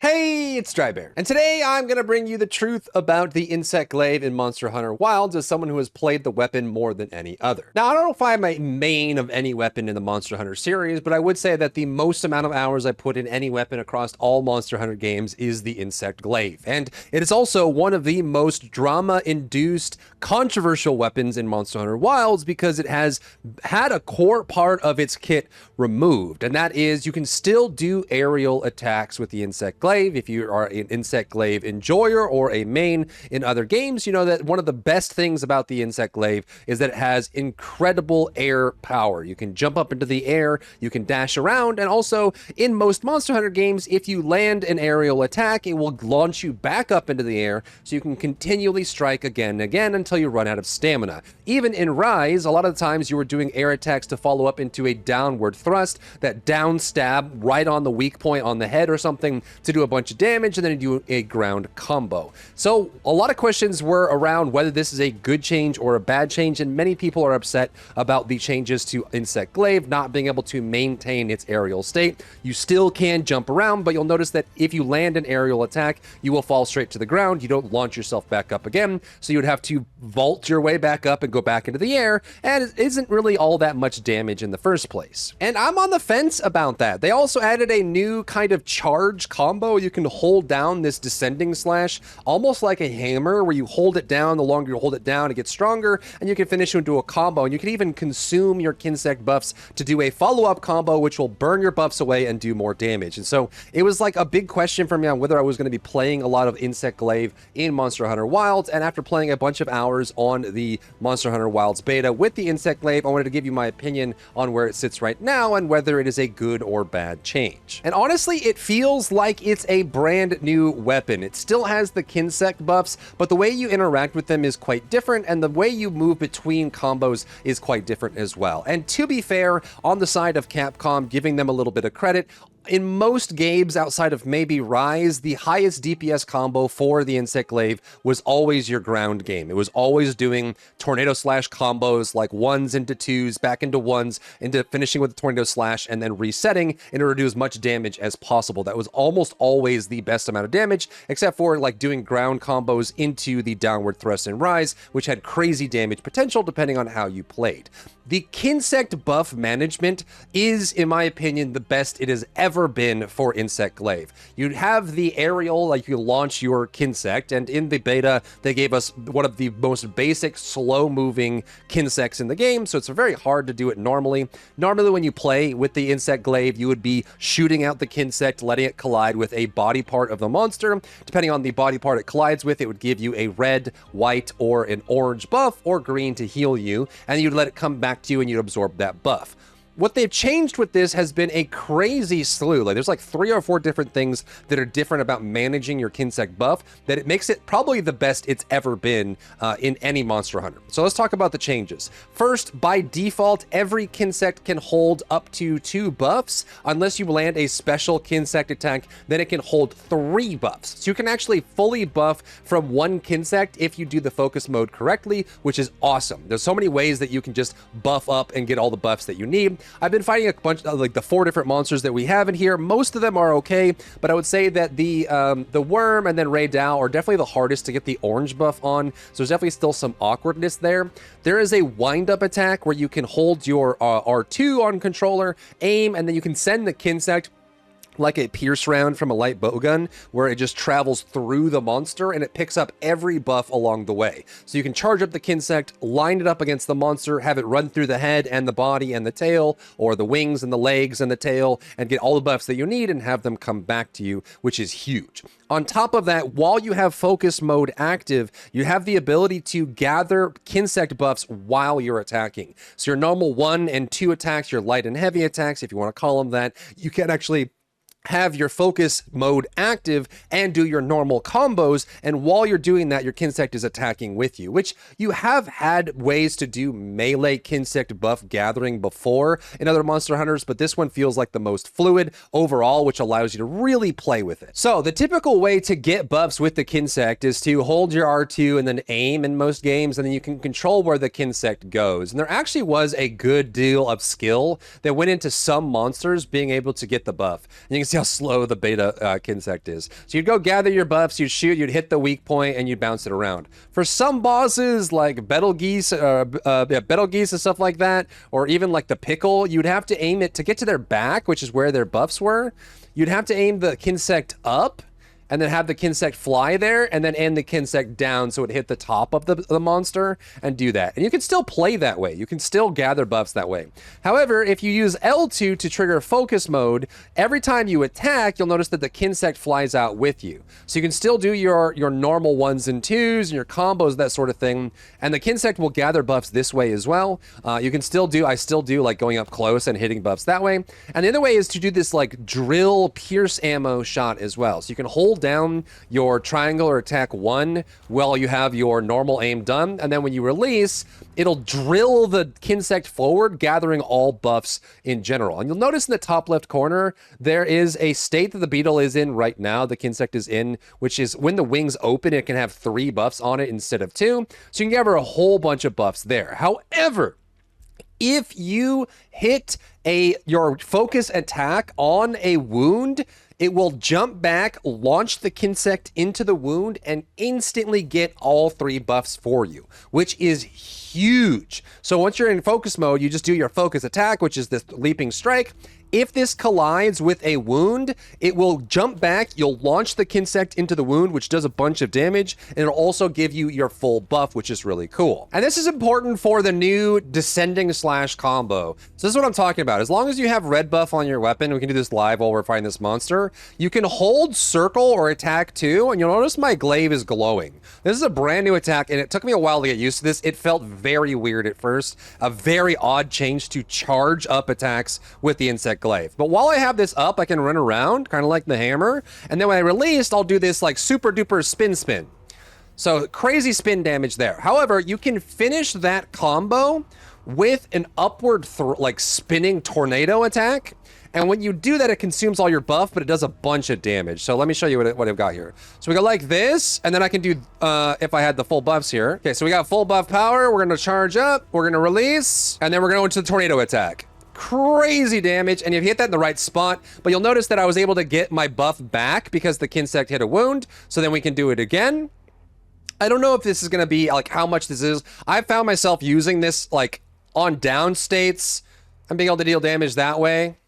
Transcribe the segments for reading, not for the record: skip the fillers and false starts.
Hey, it's Drybear, and today I'm gonna bring you the truth about the insect glaive in Monster Hunter Wilds as someone who has played the weapon more than any other. Now, I don't know if I'm a main of any weapon in the Monster Hunter series, but I would say that the most amount of hours I put in any weapon across all Monster Hunter games is the insect glaive, and it is also one of the most drama-induced, controversial weapons in Monster Hunter Wilds because it has had a core part of its kit removed, and that is you can still do aerial attacks with the insect glaive. If you are an insect glaive enjoyer or a main in other games, you know that one of the best things about the insect glaive is that it has incredible air power. You can jump up into the air, you can dash around, and also in most Monster Hunter games, if you land an aerial attack, it will launch you back up into the air so you can continually strike again and again until you run out of stamina. Even in Rise, a lot of the times you were doing air attacks to follow up into a downward thrust, that down stab right on the weak point on the head or something to do a bunch of damage, and then do a ground combo. So a lot of questions were around whether this is a good change or a bad change, and many people are upset about the changes to insect glaive not being able to maintain its aerial state. You still can jump around, but you'll notice that if you land an aerial attack, you will fall straight to the ground. You don't launch yourself back up again, so you would have to vault your way back up and go back into the air, and it isn't really all that much damage in the first place. And I'm on the fence about that. They also added a new kind of charge combo. You can hold down this descending slash almost like a hammer, where you hold it down. The longer you hold it down, it gets stronger, and you can finish into a combo. And you can even consume your kinsect buffs to do a follow-up combo, which will burn your buffs away and do more damage. And so it was like a big question for me on whether I was going to be playing a lot of insect glaive in Monster Hunter Wilds. And after playing a bunch of hours on the Monster Hunter Wilds beta with the insect glaive, I wanted to give you my opinion on where it sits right now and whether it is a good or bad change. And honestly, it feels like it's a brand new weapon. It still has the kinsect buffs, but the way you interact with them is quite different, and the way you move between combos is quite different as well. And to be fair, on the side of Capcom, giving them a little bit of credit, in most games outside of maybe Rise, the highest DPS combo for the insect glaive was always your ground game. It was always doing tornado slash combos, like ones into twos, back into ones, into finishing with the tornado slash, and then resetting in order to do as much damage as possible. That was almost always the best amount of damage, except for like doing ground combos into the downward thrust in Rise, which had crazy damage potential depending on how you played. The kinsect buff management is, in my opinion, the best it has ever been for insect glaive. You have the aerial, like you launch your kinsect, and in the beta, they gave us one of the most basic slow-moving kinsects in the game, so it's very hard to do it normally. Normally, when you play with the insect glaive, you would be shooting out the kinsect, letting it collide with a body part of the monster. Depending on the body part it collides with, it would give you a red, white, or an orange buff, or green to heal you, and you'd let it come back to you and you'd absorb that buff. What they've changed with this has been a crazy slew. Like, there's like 3 or 4 different things that are different about managing your kinsect buff that it makes it probably the best it's ever been in any Monster Hunter. So let's talk about the changes. First, by default, every kinsect can hold up to 2 buffs. Unless you land a special kinsect attack, then it can hold 3 buffs. So you can actually fully buff from 1 kinsect if you do the focus mode correctly, which is awesome. There's so many ways that you can just buff up and get all the buffs that you need. I've been fighting a bunch of like the 4 different monsters that we have in here. Most of them are okay, but I would say that the worm and then Ray Dow are definitely the hardest to get the orange buff on. So there's definitely still some awkwardness there. There is a wind-up attack where you can hold your R2 on controller, aim, and then you can send the kinsect like a pierce round from a light bowgun, where it just travels through the monster and it picks up every buff along the way. So you can charge up the kinsect, line it up against the monster, have it run through the head and the body and the tail, or the wings and the legs and the tail, and get all the buffs that you need and have them come back to you, which is huge. On top of that, while you have focus mode active, you have the ability to gather kinsect buffs while you're attacking. So your normal 1 and 2 attacks, your light and heavy attacks, if you want to call them that, you can actually have your focus mode active and do your normal combos, and while you're doing that, your kinsect is attacking with you, which you have had ways to do melee kinsect buff gathering before in other Monster Hunters, but this one feels like the most fluid overall, which allows you to really play with it. So the typical way to get buffs with the kinsect is to hold your R2 and then aim in most games, and then you can control where the kinsect goes. And there actually was a good deal of skill that went into some monsters being able to get the buff. And you can see how slow the beta kinsect is. So you'd go gather your buffs, you'd shoot, you'd hit the weak point, and you'd bounce it around. For some bosses, like Betelgeuse and stuff like that, or even like the pickle, you'd have to aim it to get to their back, which is where their buffs were. You'd have to aim the kinsect up, and then have the kinsect fly there, and then end the kinsect down so it hit the top of the monster, and do that. And you can still play that way. You can still gather buffs that way. However, if you use L2 to trigger focus mode, every time you attack, you'll notice that the kinsect flies out with you. So you can still do your normal 1s and 2s, and your combos, that sort of thing, and the kinsect will gather buffs this way as well. You can still do, I still do, like going up close and hitting buffs that way. And the other way is to do this like drill pierce ammo shot as well. So you can hold down your triangle or attack 1 while you have your normal aim done, and then when you release, it'll drill the kinsect forward, gathering all buffs in general. And you'll notice in the top left corner, there is a state that the beetle is in right now, the kinsect is in, which is when the wings open, it can have 3 buffs on it instead of 2, so you can gather a whole bunch of buffs there. However, if you hit your focus attack on a wound, it will jump back, launch the kinsect into the wound, and instantly get all 3 buffs for you, which is huge. So once you're in focus mode, you just do your focus attack, which is this leaping strike. If this collides with a wound, it will jump back, you'll launch the kinsect into the wound, which does a bunch of damage, and it'll also give you your full buff, which is really cool. And this is important for the new descending slash combo. So this is what I'm talking about. As long as you have red buff on your weapon, we can do this live while we're fighting this monster, you can hold circle or attack 2, and you'll notice my glaive is glowing. This is a brand new attack, and it took me a while to get used to this. It felt very weird at first, a very odd change to charge up attacks with the insect glaive. But while I have this up, I can run around, kind of like the hammer, and then when I release, I'll do this like super duper spin. So crazy spin damage there. However, you can finish that combo with an upward like spinning tornado attack. And when you do that, it consumes all your buff, but it does a bunch of damage. So let me show you what I've got here. So we go like this, and then I can do, if I had the full buffs here. Okay, so we got full buff power. We're going to charge up. We're going to release, and then we're going to go into the tornado attack. Crazy damage, and you hit that in the right spot, but you'll notice that I was able to get my buff back because the kinsect hit a wound, so then we can do it again. I don't know if this is going to be, like, how much this is. I found myself using this, like, on down states and being able to deal damage that way.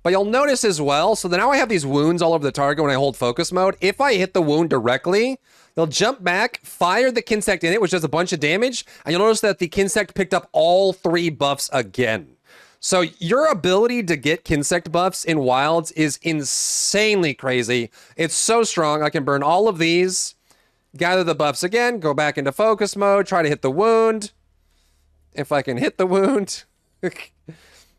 But you'll notice as well, so now I have these wounds all over the target when I hold focus mode. If I hit the wound directly, they'll jump back, fire the kinsect in it, which does a bunch of damage, and you'll notice that the kinsect picked up all 3 buffs again. So your ability to get kinsect buffs in wilds is insanely crazy. It's so strong. I can burn all of these, gather the buffs again, go back into focus mode, try to hit the wound. If I can hit the wound.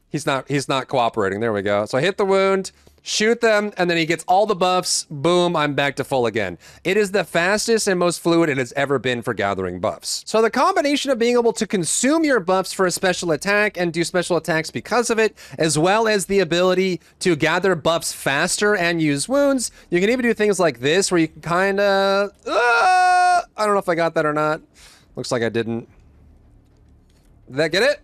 He's not cooperating. There we go. So I hit the wound, shoot them, and then he gets all the buffs. Boom, I'm back to full again. It is the fastest and most fluid it has ever been for gathering buffs. So the combination of being able to consume your buffs for a special attack and do special attacks because of it, as well as the ability to gather buffs faster and use wounds, you can even do things like this where you can kind of... I don't know if I got that or not. Looks like I didn't. Did that get it?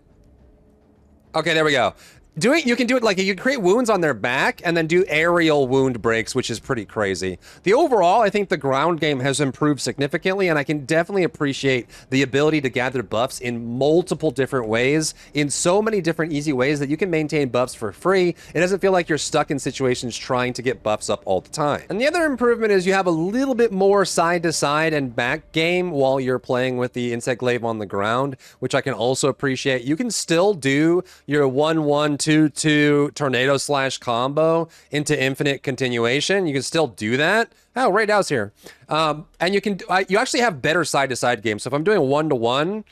Okay, there we go. You can do it like you can create wounds on their back and then do aerial wound breaks, which is pretty crazy. The overall, I think the ground game has improved significantly, and I can definitely appreciate the ability to gather buffs in multiple different ways, in so many different easy ways that you can maintain buffs for free. It doesn't feel like you're stuck in situations trying to get buffs up all the time. And the other improvement is you have a little bit more side to side and back game while you're playing with the insect glaive on the ground, which I can also appreciate. You can still do your 1-1-2-2 tornado slash combo into infinite continuation. You can still do that. Oh, Ray Dow's here. And you actually have better side to side games. So if I'm doing 1-to-1,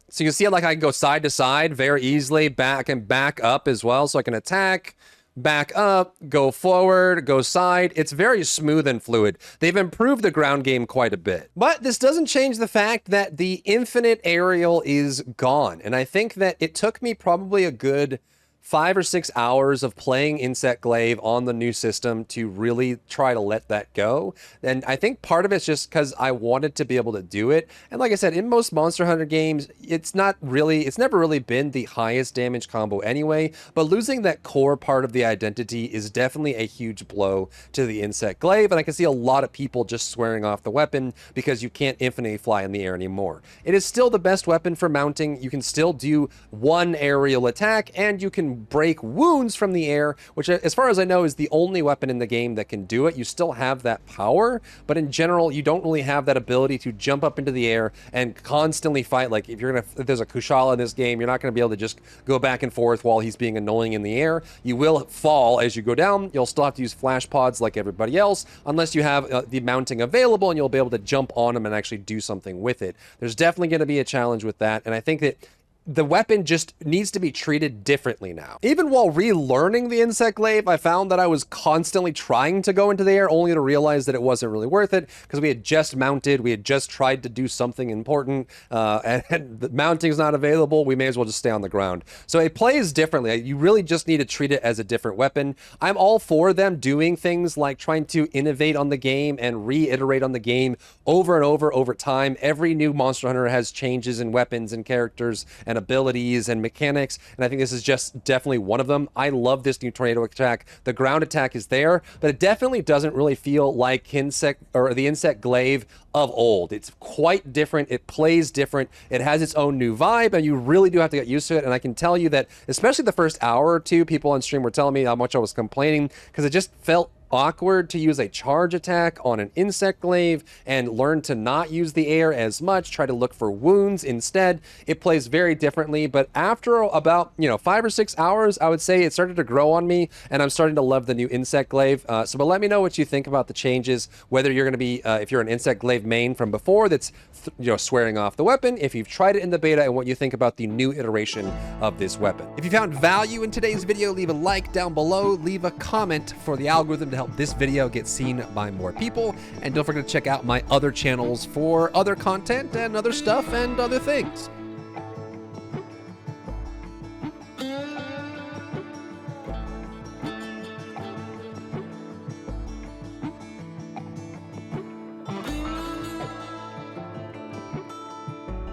so you can see it like I can go side to side very easily. I can back up as well. So I can attack, back up, go forward, go side. It's very smooth and fluid. They've improved the ground game quite a bit. But this doesn't change the fact that the infinite aerial is gone. And I think that it took me probably a good 5 or 6 hours of playing Insect Glaive on the new system to really try to let that go. And I think part of it's just because I wanted to be able to do it. And like I said, in most Monster Hunter games, it's never really been the highest damage combo anyway, but losing that core part of the identity is definitely a huge blow to the Insect Glaive. And I can see a lot of people just swearing off the weapon because you can't infinitely fly in the air anymore. It is still the best weapon for mounting. You can still do one aerial attack, and you can break wounds from the air, which as far as I know is the only weapon in the game that can do it. You still have that power, but in general, you don't really have that ability to jump up into the air and constantly fight. Like if there's a Kushala in this game, you're not going to be able to just go back and forth while he's being annoying in the air. You will fall as you go down. You'll still have to use flash pods like everybody else, unless you have the mounting available and you'll be able to jump on him and actually do something with it. There's definitely going to be a challenge with that, and I think that the weapon just needs to be treated differently now. Even while relearning the Insect Glaive, I found that I was constantly trying to go into the air only to realize that it wasn't really worth it because we had just mounted, we had just tried to do something important, and the mounting's not available. We may as well just stay on the ground. So it plays differently. You really just need to treat it as a different weapon. I'm all for them doing things like trying to innovate on the game and reiterate on the game over and over time. Every new Monster Hunter has changes in weapons and characters and abilities and mechanics, and I think this is just definitely one of them. I love this new tornado attack. The ground attack is there, but it definitely doesn't really feel like kinsect or the Insect Glaive of old. It's quite different. It plays different. It has its own new vibe, and you really do have to get used to it. And I can tell you that, especially the first hour or two, people on stream were telling me how much I was complaining because it just felt awkward to use a charge attack on an Insect Glaive and learn to not use the air as much, try to look for wounds instead. It plays very differently, but after about 5 or 6 hours, I would say it started to grow on me, and I'm starting to love the new Insect Glaive. But let me know what you think about the changes, whether you're going to be, if you're an Insect Glaive main from before that's swearing off the weapon, if you've tried it in the beta, and what you think about the new iteration of this weapon. If you found value in today's video, leave a like down below, leave a comment for the algorithm to help this video get seen by more people, and don't forget to check out my other channels for other content and other stuff and other things.